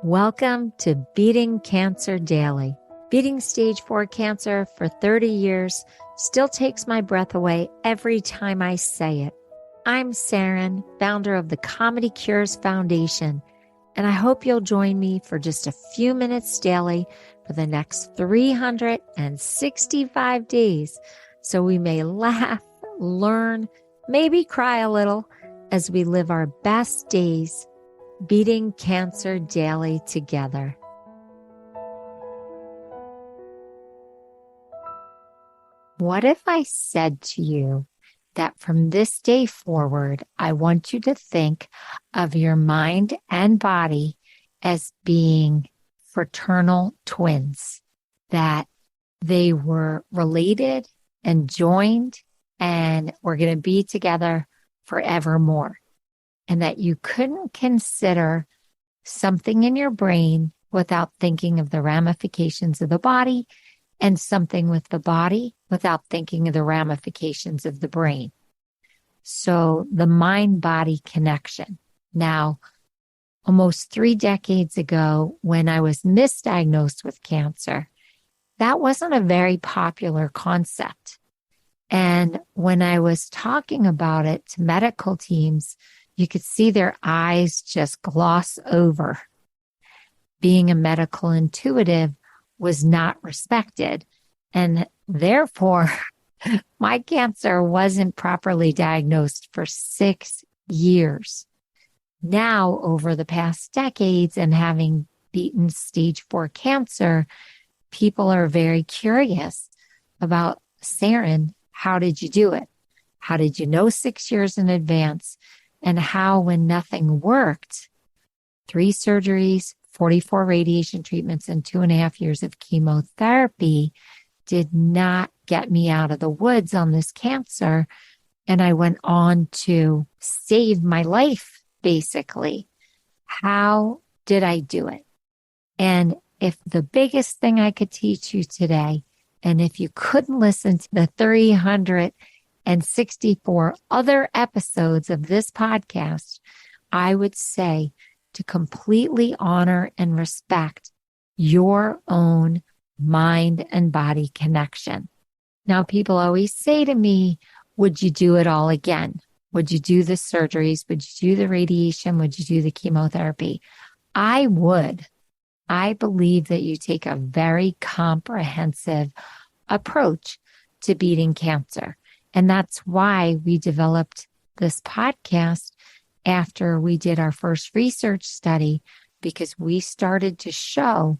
Welcome to Beating Cancer Daily. Beating stage 4 cancer for 30 years still takes my breath away every time I say it. I'm Saranne, founder of the Comedy Cures Foundation, and I hope you'll join me for just a few minutes daily for the next 365 days so we may laugh, learn, maybe cry a little as we live our best days beating cancer daily together. What if I said to you that from this day forward, I want you to think of your mind and body as being fraternal twins, that they were related and joined and were going to be together forevermore, and that you couldn't consider something in your brain without thinking of the ramifications of the body, and something with the body without thinking of the ramifications of the brain. So the mind-body connection. Now, almost 3 decades ago, when I was misdiagnosed with cancer, that wasn't a very popular concept. And when I was talking about it to medical teams, you could see their eyes just gloss over. Being a medical intuitive was not respected, and therefore my cancer wasn't properly diagnosed for 6 years. Now, over the past decades and having beaten stage 4 cancer, people are very curious about, Saranne, how did you do it? How did you know 6 years in advance? And how, when nothing worked, 3 surgeries, 44 radiation treatments, and 2.5 years of chemotherapy did not get me out of the woods on this cancer. And I went on to save my life, basically. How did I do it? And if the biggest thing I could teach you today, and if you couldn't listen to the 364 other episodes of this podcast, I would say to completely honor and respect your own mind and body connection. Now, people always say to me, would you do it all again? Would you do the surgeries? Would you do the radiation? Would you do the chemotherapy? I would. I believe that you take a very comprehensive approach to beating cancer. And that's why we developed this podcast after we did our first research study, because we started to show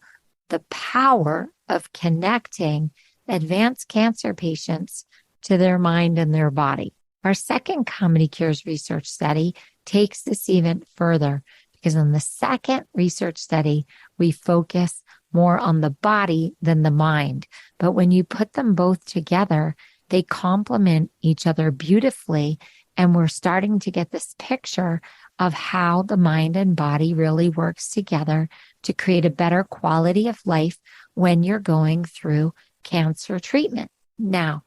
the power of connecting advanced cancer patients to their mind and their body. Our second Comedy Cures research study takes this even further, because in the second research study, we focus more on the body than the mind. But when you put them both together, they complement each other beautifully. And we're starting to get this picture of how the mind and body really works together to create a better quality of life when you're going through cancer treatment. Now,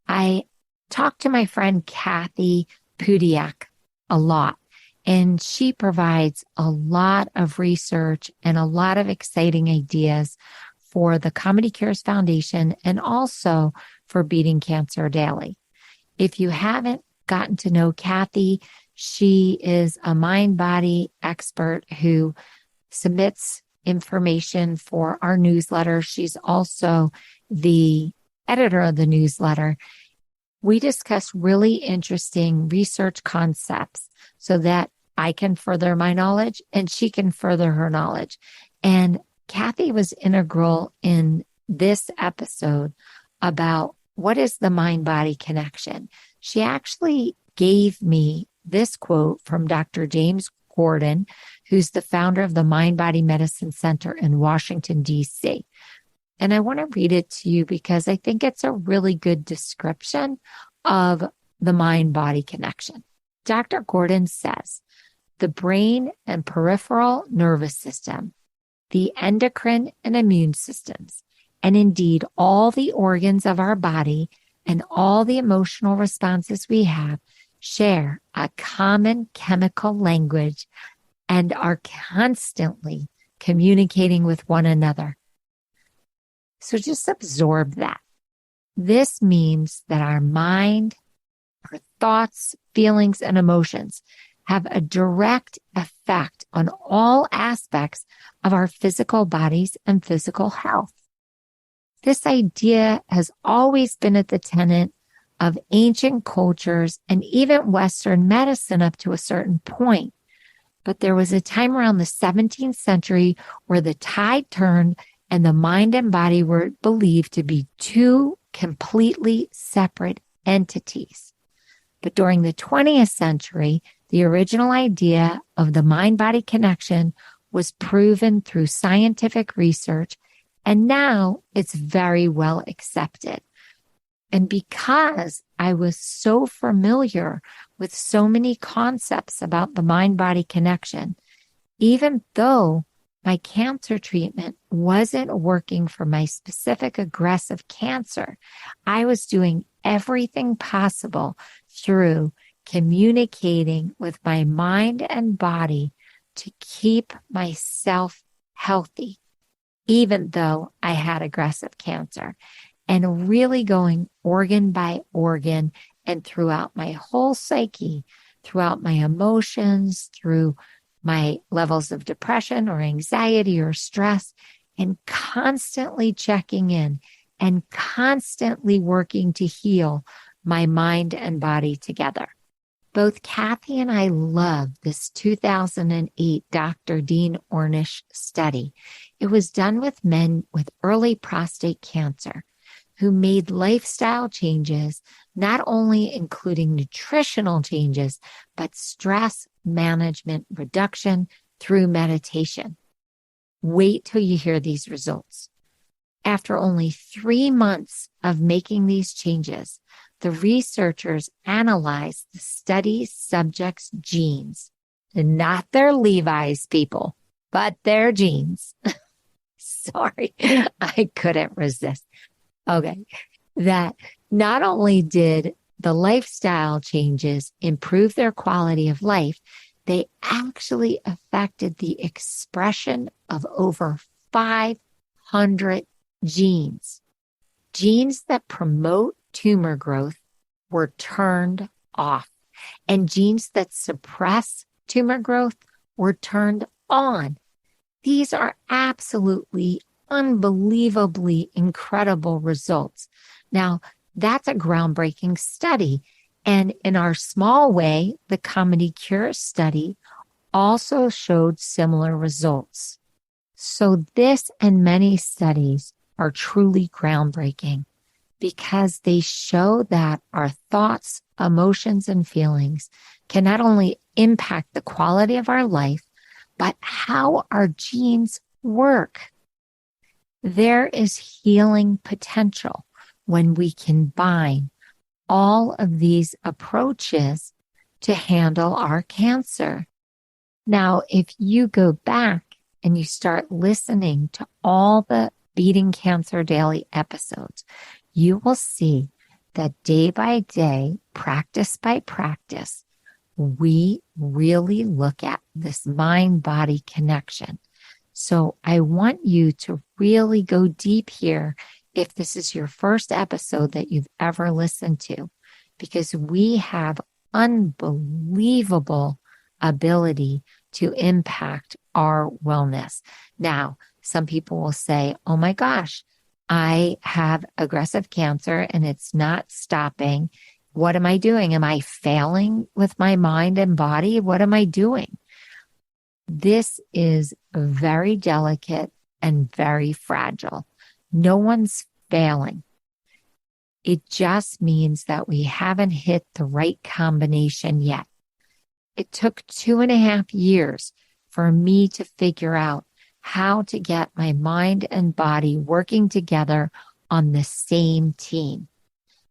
I talked to my friend Kathy Pudiak a lot, and she provides a lot of research and a lot of exciting ideas for the Comedy Cures Foundation and also for Beating Cancer Daily. If you haven't gotten to know Kathy, she is a mind-body expert who submits information for our newsletter. She's also the editor of the newsletter. We discuss really interesting research concepts so that I can further my knowledge and she can further her knowledge. And Kathy was integral in this episode about what is the mind-body connection. She actually gave me this quote from Dr. James Gordon, who's the founder of the Mind-Body Medicine Center in Washington, D.C. And I want to read it to you because I think it's a really good description of the mind-body connection. Dr. Gordon says, the brain and peripheral nervous system, the endocrine and immune systems, and indeed all the organs of our body and all the emotional responses we have share a common chemical language and are constantly communicating with one another. So just absorb that. This means that our mind, our thoughts, feelings, and emotions have a direct effect on all aspects of our physical bodies and physical health. This idea has always been at the tenet of ancient cultures and even Western medicine up to a certain point. But there was a time around the 17th century where the tide turned and the mind and body were believed to be two completely separate entities. But during the 20th century, the original idea of the mind-body connection was proven through scientific research, and now it's very well accepted. And because I was so familiar with so many concepts about the mind-body connection, even though my cancer treatment wasn't working for my specific aggressive cancer, I was doing everything possible through communicating with my mind and body to keep myself healthy, even though I had aggressive cancer, and really going organ by organ and throughout my whole psyche, throughout my emotions, through my levels of depression or anxiety or stress, and constantly checking in and constantly working to heal my mind and body together. Both Kathy and I love this 2008 Dr. Dean Ornish study. It was done with men with early prostate cancer who made lifestyle changes, not only including nutritional changes, but stress management reduction through meditation. Wait till you hear these results. After only 3 months of making these changes, the researchers analyzed the study subjects' genes, not their Levi's, people, but their genes. Sorry, I couldn't resist. Okay, that not only did the lifestyle changes improve their quality of life, they actually affected the expression of over 500 genes. Genes that promote tumor growth were turned off, and genes that suppress tumor growth were turned on. These are absolutely unbelievably incredible results. Now, that's a groundbreaking study. And in our small way, the Comedy Cure study also showed similar results. So this and many studies are truly groundbreaking because they show that our thoughts, emotions, and feelings can not only impact the quality of our life, but how our genes work. There is healing potential when we combine all of these approaches to handle our cancer. Now, if you go back and you start listening to all the Beating Cancer Daily episodes, you will see that day by day, practice by practice, we really look at this mind-body connection. So I want you to really go deep here if this is your first episode that you've ever listened to, because we have unbelievable ability to impact our wellness. Now, some people will say, oh my gosh, I have aggressive cancer and it's not stopping. What am I doing? Am I failing with my mind and body? What am I doing? This is very delicate and very fragile. No one's failing. It just means that we haven't hit the right combination yet. It took 2.5 years for me to figure out how to get my mind and body working together on the same team.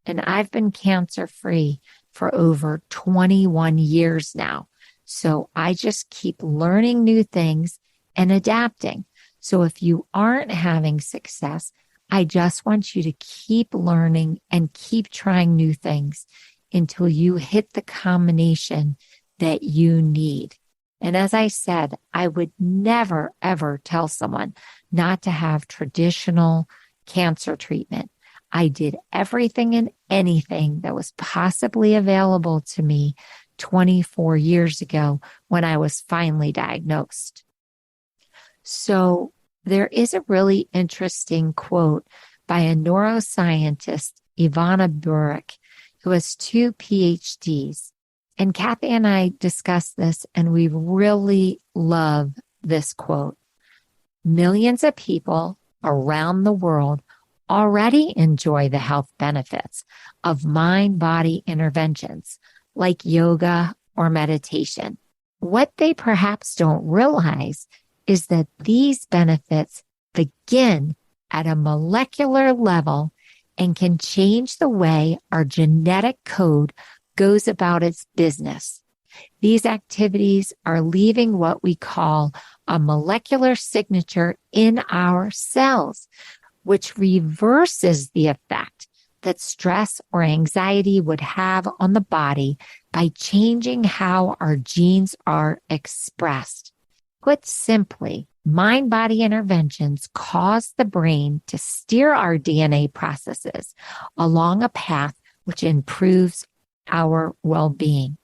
And I've been cancer-free for over 21 years now. So I just keep learning new things and adapting. So if you aren't having success, I just want you to keep learning and keep trying new things until you hit the combination that you need. And as I said, I would never, ever tell someone not to have traditional cancer treatment. I did everything and anything that was possibly available to me 24 years ago when I was finally diagnosed. So there is a really interesting quote by a neuroscientist, Ivana Burek, who has 2 PhDs. And Kathy and I discussed this, and we really love this quote. Millions of people around the world already enjoy the health benefits of mind-body interventions like yoga or meditation. What they perhaps don't realize is that these benefits begin at a molecular level and can change the way our genetic code goes about its business. These activities are leaving what we call a molecular signature in our cells, which reverses the effect that stress or anxiety would have on the body by changing how our genes are expressed. Put simply, mind-body interventions cause the brain to steer our DNA processes along a path which improves our well-being.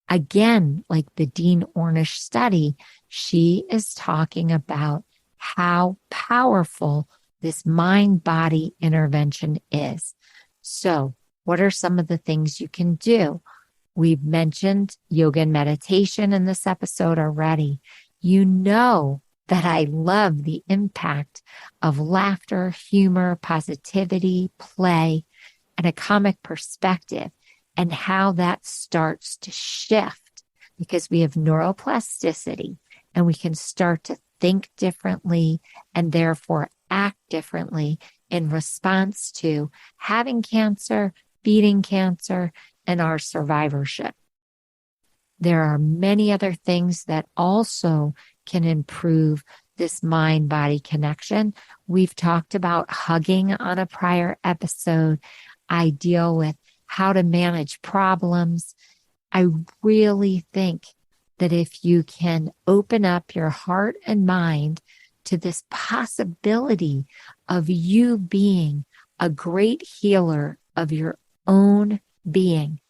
Again, like the Dean Ornish study, she is talking about how powerful this mind-body intervention is. So, what are some of the things you can do? We've mentioned yoga and meditation in this episode already. You know that I love the impact of laughter, humor, positivity, play, and a comic perspective, and how that starts to shift because we have neuroplasticity and we can start to think differently and therefore act differently in response to having cancer, beating cancer, and our survivorship. There are many other things that also can improve this mind-body connection. We've talked about hugging on a prior episode. I deal with how to manage problems. I really think that if you can open up your heart and mind to this possibility of you being a great healer of your own being,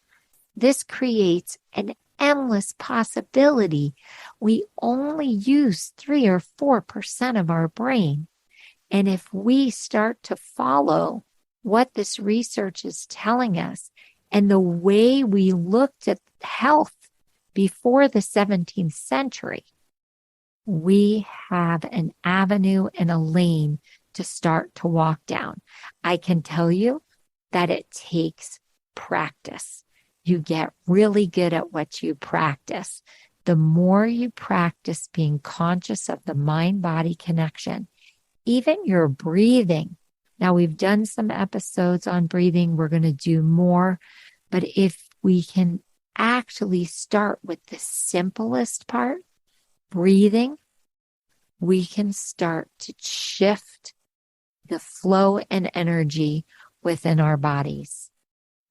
this creates an endless possibility. We only use 3 or 4% of our brain. And if we start to follow what this research is telling us and the way we looked at health before the 17th century, we have an avenue and a lane to start to walk down. I can tell you that it takes practice. You get really good at what you practice. The more you practice being conscious of the mind-body connection, even your breathing. Now, we've done some episodes on breathing. We're going to do more. But if we can actually start with the simplest part, breathing, we can start to shift the flow and energy within our bodies.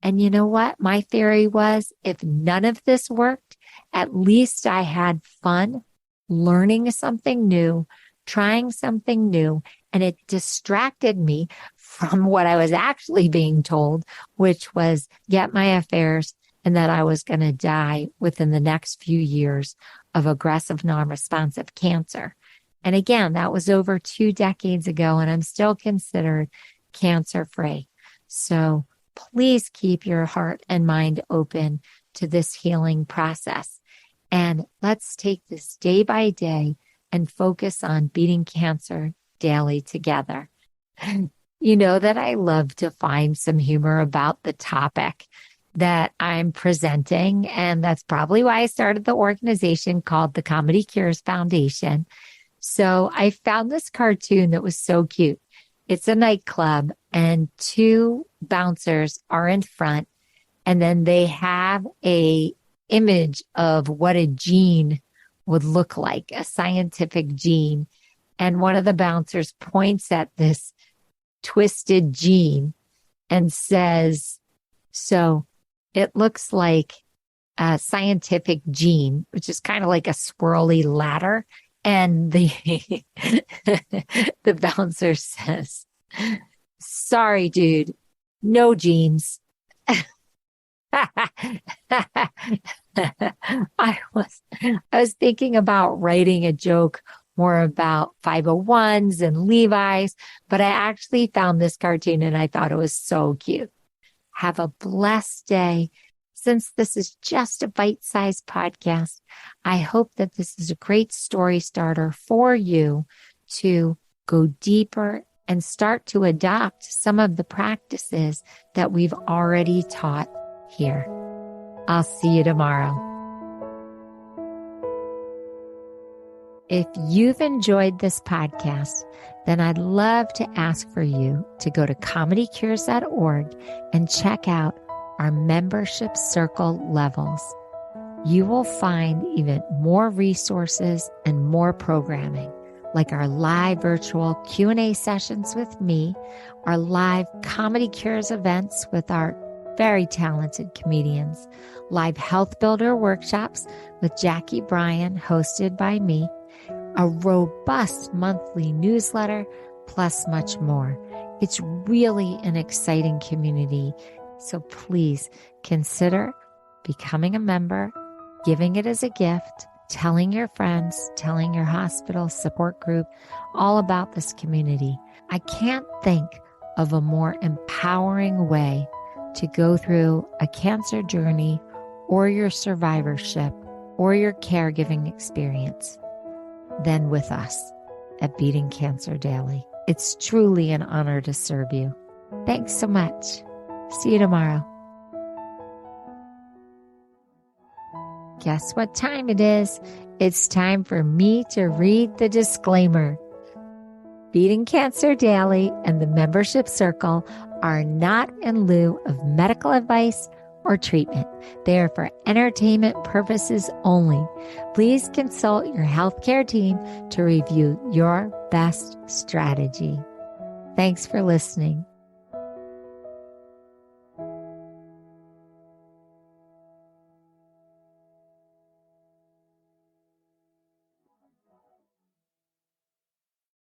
And you know what? My theory was if none of this worked, at least I had fun learning something new, trying something new, and it distracted me from what I was actually being told, which was get my affairs and that I was going to die within the next few years of aggressive non-responsive cancer. And again, that was over 2 decades ago, and I'm still considered cancer-free. So please keep your heart and mind open to this healing process. And let's take this day by day and focus on beating cancer daily together. You know that I love to find some humor about the topic that I'm presenting. And that's probably why I started the organization called the Comedy Cures Foundation. So I found this cartoon that was so cute. It's a nightclub and 2 bouncers are in front, and then they have a image of what a gene would look like, a scientific gene. And one of the bouncers points at this twisted gene and says, so it looks like a scientific gene, which is kind of like a swirly ladder. And the the bouncer says, sorry, dude, no genes. I was thinking about writing a joke more about 501s and Levi's, but I actually found this cartoon and I thought it was so cute. Have a blessed day. Since this is just a bite-sized podcast, I hope that this is a great story starter for you to go deeper and start to adopt some of the practices that we've already taught here. I'll see you tomorrow. If you've enjoyed this podcast, then I'd love to ask for you to go to comedycures.org and check out our membership circle levels. You will find even more resources and more programming, like our live virtual Q&A sessions with me, our live Comedy Cures events with our very talented comedians, live health builder workshops with Jackie Bryan, hosted by me, a robust monthly newsletter, plus much more. It's really an exciting community. So please consider becoming a member, giving it as a gift, telling your friends, telling your hospital support group all about this community. I can't think of a more empowering way to go through a cancer journey or your survivorship or your caregiving experience than with us at Beating Cancer Daily. It's truly an honor to serve you. Thanks so much. See you tomorrow. Guess what time it is? It's time for me to read the disclaimer. Beating Cancer Daily and the membership circle are not in lieu of medical advice or treatment. They are for entertainment purposes only. Please consult your healthcare team to review your best strategy. Thanks for listening.